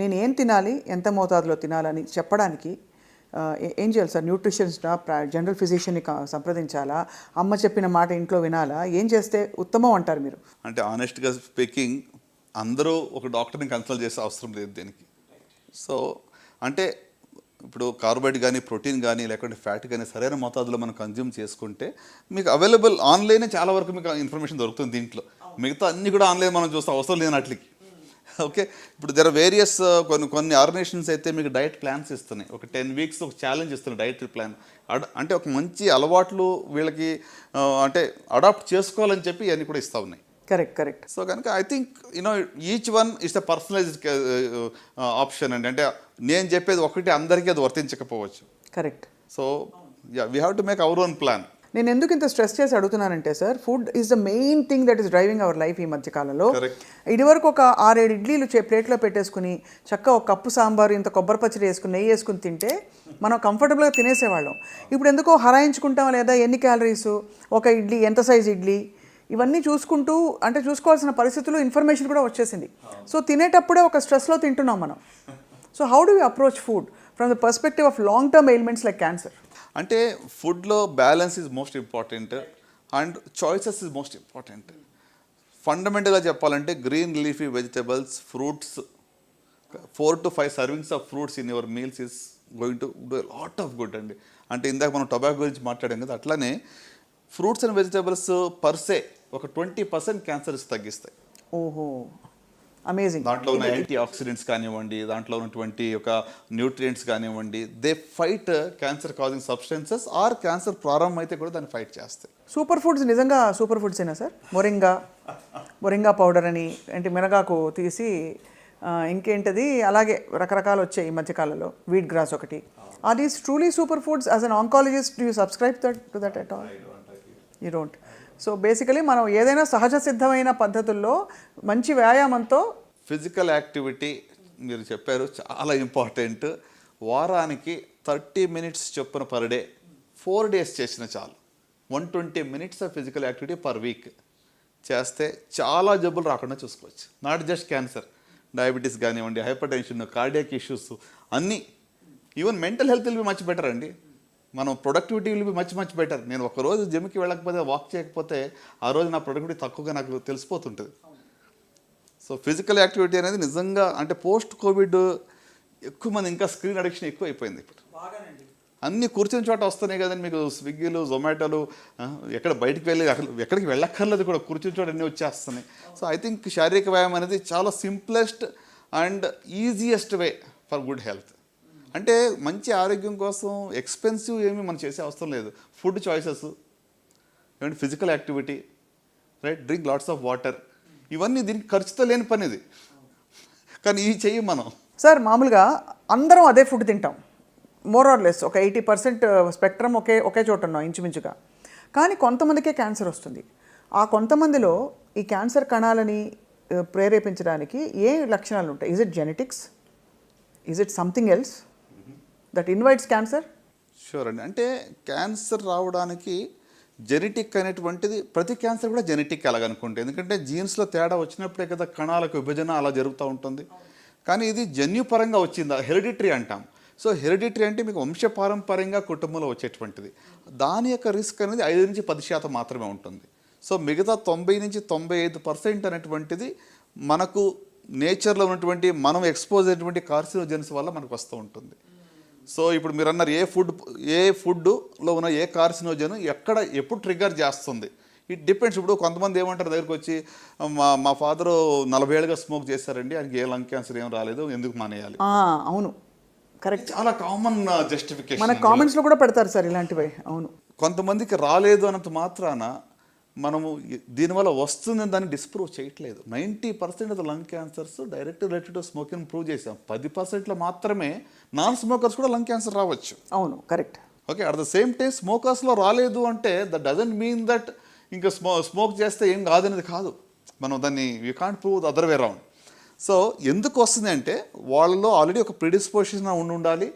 నేను ఏం తినాలి, ఎంత మోతాదులో తినాలని చెప్పడానికి ఏం చేయాలి సార్? న్యూట్రిషనిస్టా, జనరల్ ఫిజిషియన్ని సంప్రదించాలా, అమ్మ చెప్పిన మాట ఇంట్లో వినాలా, ఏం చేస్తే ఉత్తమం అంటారు మీరు? అంటే ఆనెస్ట్గా స్పీకింగ్, అందరూ ఒక డాక్టర్ని కన్సల్ట్ చేసే అవసరం లేదు దీనికి. సో అంటే ఇప్పుడు కార్బోహైడ్రేట్ కానీ, ప్రోటీన్ కానీ, లేకుంటే ఫ్యాట్ కానీ సరైన మోతాదులో మనం కన్జ్యూమ్ చేసుకుంటే మీకు అవైలబుల్ ఆన్లైనే చాలా వరకు మీకు ఇన్ఫర్మేషన్ దొరుకుతుంది. దీంట్లో మిగతా అన్నీ కూడా ఆన్లైన్ మనం చూస్తే అవసరం లేనట్లకి. ఓకే, ఇప్పుడు దర్ ఆర్ వేరియస్ కొన్ని ఆర్గనైజేషన్స్ అయితే మీకు డైట్ ప్లాన్స్ ఇస్తున్నాయి. ఒక 10 weeks ఒక ఛాలెంజ్ ఇస్తున్నాయి డైట్ ప్లాన్. అంటే ఒక మంచి అలవాట్లు వీళ్ళకి అంటే అడాప్ట్ చేసుకోవాలని చెప్పి ఇవన్నీ కూడా ఇస్తూ ఉన్నాయి. కరెక్ట్. సో కనుక I think each one is the personalized option అండి. అంటే నేను చెప్పేది ఒకటి అందరికీ అది వర్తించకపోవచ్చు. Correct. So we have to make our own plan. నేను ఎందుకు ఇంత స్ట్రెస్ చేసి అడుగుతున్నానంటే sir, food is the main thing that is driving our life ఈ మధ్యకాలంలో. ఇదివరకు ఒక 6-7 ఇడ్లీలు ప్లేట్లో పెట్టేసుకుని చక్కగా ఒక కప్పు సాంబారు, ఇంత కొబ్బరి పచ్చడి వేసుకుని, నెయ్యి వేసుకుని తింటే మనం కంఫర్టబుల్గా తినేసేవాళ్ళం. ఇప్పుడు ఎందుకో హరాయించుకుంటాం, లేదా ఎన్ని క్యాలరీస్, ఒక ఇడ్లీ ఎంత సైజ్ ఇడ్లీ, ఇవన్నీ చూసుకుంటూ అంటే చూసుకోవాల్సిన పరిస్థితుల్లో ఇన్ఫర్మేషన్ కూడా వచ్చేసింది. సో తినేటప్పుడే ఒక స్ట్రెస్లో తింటున్నాం మనం. So how do you approach food from the perspective of long term ailments like cancer? అంటే ఫుడ్లో balance is most important and choices is most important. ఫండమెంటల్గా చెప్పాలంటే green leafy vegetables, fruits, 4 to 5 servings of fruits in your meals is going to do lot of good అండి. అంటే ఇందాక మనం tobacco గురించి మాట్లాడాం కదా, అట్లానే ఫ్రూట్స్ అండ్ వెజిటబుల్స్ పర్సే ఒక 20% క్యాన్సర్స్ తగ్గిస్తాయి. ఓహో, అమేజింగ్. దాంట్లో ఉన్న యాంటీ ఆక్సిడెంట్స్ కానివ్వండి, దాంట్లో ఉన్నటువంటి ఒక న్యూట్రియంట్స్ కానివ్వండి, they fight cancer causing substances or cancer ప్రారంభం అయితే కూడా దాన్ని ఫైట్ చేస్తాయి. సూపర్ ఫుడ్స్ నిజంగా సూపర్ ఫుడ్స్ అయినా సార్? మొరింగా పౌడర్ అని, అంటే మినగాకు తీసి ఇంకేంటది అలాగే రకరకాలు వచ్చాయి ఈ మధ్యకాలంలో, వీట్ గ్రాస్ ఒకటి. Are these truly super foods? As an oncologist do you subscribe to that at all? You don't. So basically మనం ఏదైనా సహజ సిద్ధమైన పద్ధతుల్లో మంచి వ్యాయామంతో, ఫిజికల్ యాక్టివిటీ మీరు చెప్పారు చాలా ఇంపార్టెంట్. వారానికి 30 minutes చొప్పున పర్ డే 4 days చేసిన చాలు. 120 minutes of physical activity per week చేస్తే చాలా జబ్బులు రాకుండా చూసుకోవచ్చు. నాట్ జస్ట్ క్యాన్సర్, డయాబెటీస్ కానివ్వండి, హైపర్ టెన్షన్, కార్డియాక్ ఇష్యూస్ అన్నీ. Even mental health will be much better అండి. మనం productivity will be much better. నేను ఒకరోజు జిమ్కి వెళ్ళకపోతే, వాక్ చేయకపోతే ఆ రోజు నా ప్రొడక్టివిటీ తక్కువగా నాకు తెలిసిపోతుంటుంది. సో ఫిజికల్ యాక్టివిటీ అనేది నిజంగా అంటే పోస్ట్ కోవిడ్ ఎక్కువ మంది ఇంకా స్క్రీన్ అడిక్షన్ ఎక్కువ అయిపోయింది. ఇప్పుడు అన్నీ కూర్చుని చోట వస్తున్నాయి కదండి మీకు, స్విగ్గీలు, జొమాటోలు, ఎక్కడ బయటికి వెళ్ళి ఎక్కడికి వెళ్ళక్కర్లేదు కూడా, కూర్చుని చోట అన్నీ వచ్చేస్తున్నాయి. సో ఐ థింక్ శారీరక వ్యాయామం అనేది చాలా simplest and easiest way for good health. అంటే మంచి ఆరోగ్యం కోసం ఎక్స్పెన్సివ్ ఏమీ మనం చేసే అవసరం లేదు. ఫుడ్ చాయిసెస్, ఏమంటే physical activity, right, drink lots of water, ఇవన్నీ దీనికి ఖర్చుతో లేని పని ఇది. కానీ ఇవి చెయ్యి మనం. సార్ మామూలుగా అందరం అదే ఫుడ్ తింటాం, మోర్ ఆర్ లెస్ ఒక 80% స్పెక్ట్రమ్ ఒకే చోట ఉన్నాం ఇంచుమించుగా. కానీ కొంతమందికే క్యాన్సర్ వస్తుంది. ఆ కొంతమందిలో ఈ క్యాన్సర్ కణాలని ప్రేరేపించడానికి ఏ లక్షణాలు ఉంటాయి? Is it genetics? Is it something else that invites cancer? Sure అండి. అంటే క్యాన్సర్ రావడానికి జెనెటిక్ అనేటువంటిది, ప్రతి క్యాన్సర్ కూడా జెనెటిక్ అలాగనుకుంటే, ఎందుకంటే జీన్స్లో తేడా వచ్చినప్పుడే కదా కణాలకు విభజన అలా జరుగుతూ ఉంటుంది. కానీ ఇది జన్యుపరంగా వచ్చిందా, హెరిడిటరీ అంటాం. సో హెరిడిటరీ అంటే మీకు వంశపారంపర్యంగా కుటుంబంలో వచ్చేటువంటిది. దాని యొక్క రిస్క్ అనేది 5 నుంచి 10% మాత్రమే ఉంటుంది. సో మిగతా 90 నుంచి 95% అనేటువంటిది మనకు నేచర్లో ఉన్నటువంటి మనం ఎక్స్పోజ్ అయినటువంటి కార్సినోజెన్స్ వల్ల మనకు వస్తూ ఉంటుంది. సో ఇప్పుడు మీరు అన్నారు ఏ ఫుడ్లో ఉన్న ఏ కార్సినోజన్ ఎప్పుడు ట్రిగ్గర్ చేస్తుంది, ఇట్ డిపెండ్స్. ఇప్పుడు కొంతమంది ఏమంటారు దగ్గరికి వచ్చి, మా ఫాదరు 40 ఏళ్ళుగా స్మోక్ చేశారండి, ఆయనకి ఏ లంగ్ క్యాన్సర్ ఏం రాలేదు, ఎందుకు మానేయాలి? అవును, కరెక్ట్. చాలా కామన్ జస్టిఫికేషన్ మన కామెంట్స్లో కూడా పెడతారు సార్ ఇలాంటివి. అవును, కొంతమందికి రాలేదు అన్నంత మాత్రాన మనము దీనివల్ల వస్తుందని దాన్ని డిస్ప్రూవ్ చేయట్లేదు. 90% of the lung cancers direct related to smoking prove చేసాం. 10%లో మాత్రమే నాన్ స్మోకర్స్ కూడా లంగ్ క్యాన్సర్ రావచ్చు. అవును, correct. Okay, at the same time స్మోకర్స్లో రాలేదు అంటే దట్ డజంట్ మీన్ దట్ ఇంకా స్మోక్ చేస్తే ఏం కాదనేది కాదు. మనం దాన్ని you can't prove the other way round. So ఎందుకు వస్తుంది అంటే వాళ్ళలో ఆల్రెడీ ఒక ప్రిడిస్పోజిషన్ ఉండాలి.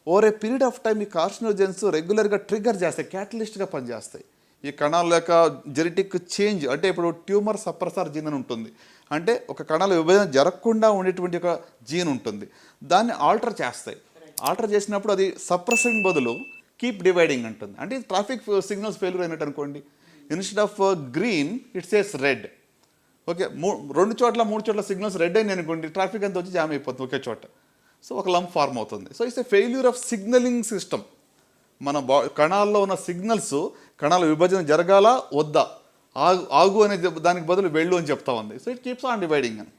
Over a period of time ఈ కార్సినోజెన్స్ రెగ్యులర్గా ట్రిగ్గర్ చేస్తాయి, క్యాటలిస్ట్గా పనిచేస్తాయి. ఈ కణాల యొక్క జెనెటిక్ చేంజ్, అంటే ఇప్పుడు ట్యూమర్ సప్రెసర్ జీన్ అని ఉంటుంది, అంటే ఒక కణాల విభజన జరగకుండా ఉండేటువంటి ఒక జీన్ ఉంటుంది, దాన్ని ఆల్టర్ చేస్తాయి. ఆల్టర్ చేసినప్పుడు అది సప్రెసింగ్ బదులు కీప్ డివైడింగ్ అంటుంది. అంటే ట్రాఫిక్ సిగ్నల్స్ ఫెయిల్యూర్ అయినట్టు అనుకోండి. Instead of green it says red. Okay, 2 చోట్ల 3 చోట్ల సిగ్నల్స్ రెడ్ అయినాయి అనుకోండి, ట్రాఫిక్ అంతా వచ్చి జామ్ అయిపోతుంది ఒకే చోట. సో ఒక లంప్ ఫార్మ్ అవుతుంది. So it's a failure of signalling system. మన కణాల్లో ఉన్న సిగ్నల్స్ కణాల విభజన జరగాల వద్దా, ఆగు అనే దానికి బదులు వెళ్ళు అని చెప్తా ఉంది. So it keeps on dividing అని.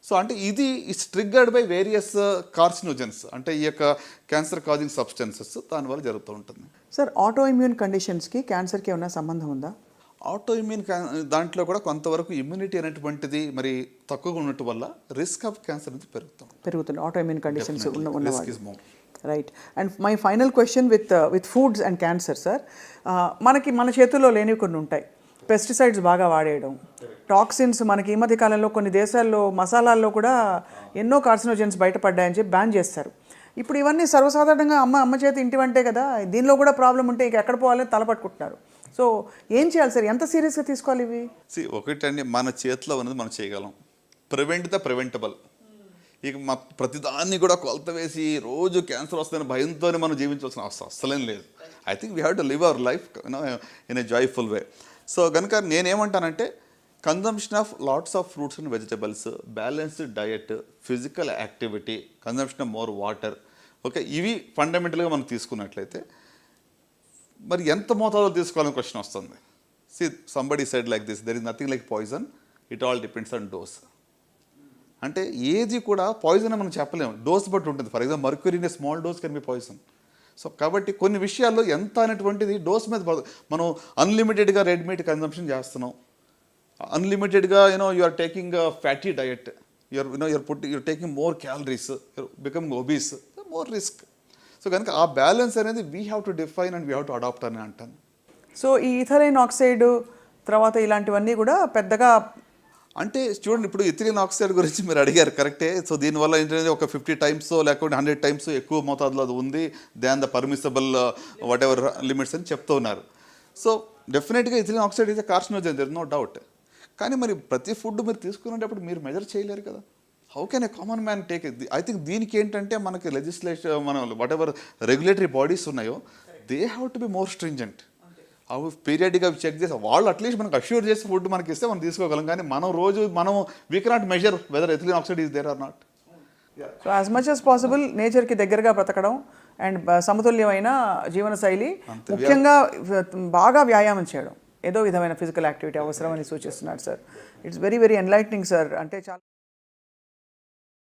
సో అంటే ఇది it's triggered by various carcinogens, అంటే ఈ యొక్క క్యాన్సర్ కాజింగ్ సబ్స్టెన్సెస్ దానివల్ల జరుగుతూ ఉంటుంది. సార్ ఆటో ఇమ్యూన్ కండిషన్స్కి క్యాన్సర్కి ఏమైనా సంబంధం ఉందా? ఆటో ఇమ్యూన్ దాంట్లో కూడా కొంతవరకు ఇమ్యూనిటీ అనేటువంటిది మరి తక్కువగా ఉండటం వల్ల రిస్క్ ఆఫ్ క్యాన్సర్ అనేది పెరుగుతుంది ఆటో ఇమ్యూన్ కండిషన్స్ ఉన్నవాళ్ళు. Right. And my final question with foods and cancer sir, మనకి మన చేతుల్లో లేనివి కొన్ని ఉంటాయి. పెస్టిసైడ్స్ బాగా వాడేయడం, టాక్సిన్స్, మనకి ఈ మధ్య కాలంలో కొన్ని దేశాల్లో మసాలాల్లో కూడా ఎన్నో కార్సినోజన్స్ బయటపడ్డాయని చెప్పి బ్యాన్ చేస్తారు. ఇప్పుడు ఇవన్నీ సర్వసాధారణంగా అమ్మ చేతి ఇంటి వంటే కదా, దీనిలో కూడా ప్రాబ్లం ఉంటే ఇక ఎక్కడ పోవాలని తలపట్టుకుంటున్నారు. సో ఏం చేయాలి సార్, ఎంత సీరియస్గా తీసుకోవాలి ఇవి? ఒకటండి, మన చేతిలో ఉన్నది మనం చేయగలం. Prevent the preventable. ఇక ప్రతిదాన్ని కూడా కొలత వేసి రోజు క్యాన్సర్ వస్తుందని భయంతోనే మనం జీవించాల్సిన అవసరం అస్సలేం లేదు. I think we have to live our life in a joyful way. So కనుక నేనేమంటానంటే consumption of lots of fruits and vegetables, balanced diet, physical activity, consumption of more water, okay, ఇవి ఫండమెంటల్గా మనం తీసుకున్నట్లయితే మరి ఎంత మోతాదులో తీసుకోవాలని క్వశ్చన్ వస్తుంది. See somebody said like this, there is nothing like poison, it all depends on dose. అంటే ఏది కూడా పాయిజన్ అని మనం చెప్పలేము, డోస్ బట్టి ఉంటుంది. For example mercury in a small dose can be poison. So కాబట్టి కొన్ని విషయాల్లో ఎంత అనేటువంటిది డోస్ మీద మనం అన్లిమిటెడ్గా రెడ్ మీట్ కన్జంప్షన్ చేస్తున్నాం, అన్లిమిటెడ్గా you are taking fatty diet, you're taking more calories, you're becoming obese, more risk. So కనుక ఆ బ్యాలెన్స్ అనేది we have to define and we have to adapt అని అంటాను. సో ఈ ఇథైలిన్ ఆక్సైడ్ తర్వాత ఇలాంటివన్నీ కూడా పెద్దగా అంటే చూడండి, ఇప్పుడు ఇథిలిన్ ఆక్సైడ్ గురించి మీరు అడిగారు, కరెక్టే. సో దీనివల్ల ఏంటంటే ఒక 50 times లేకపోతే 100 times ఎక్కువ మోతాదులో అది ఉంది than the permissible whatever limits అని చెప్తూ ఉన్నారు. సో డెఫినెట్గా ethylene oxide is a carcinogen, there is no doubt. కానీ మరి ప్రతి ఫుడ్ మీరు తీసుకునేటప్పుడు మీరు మెజర్ చేయలేరు కదా. How can a common man take it? I think దీనికి ఏంటంటే మనకి లెజిస్లేషన్, మన వాట్ ఎవర్ రెగ్యులేటరీ బాడీస్ ఉన్నాయో they have to be more stringent. అవి పీరియడ్గా చెక్ చేసి వాళ్ళు అట్లీస్ట్ మనకు అష్యూర్ చేసి ఫుడ్ మనకి ఇస్తే మనం తీసుకోగలం. కానీ మనం we cannot measure whether ethylene oxide is there or not. So as much as possible నేచర్కి దగ్గరగా బ్రతకడం అండ్ సమతుల్యమైన జీవనశైలి, ముఖ్యంగా బాగా వ్యాయామం చేయడం, ఏదో విధమైన ఫిజికల్ యాక్టివిటీ అవసరమని సూచిస్తున్నారు sir. It's very very enlightening sir. అంటే చాలా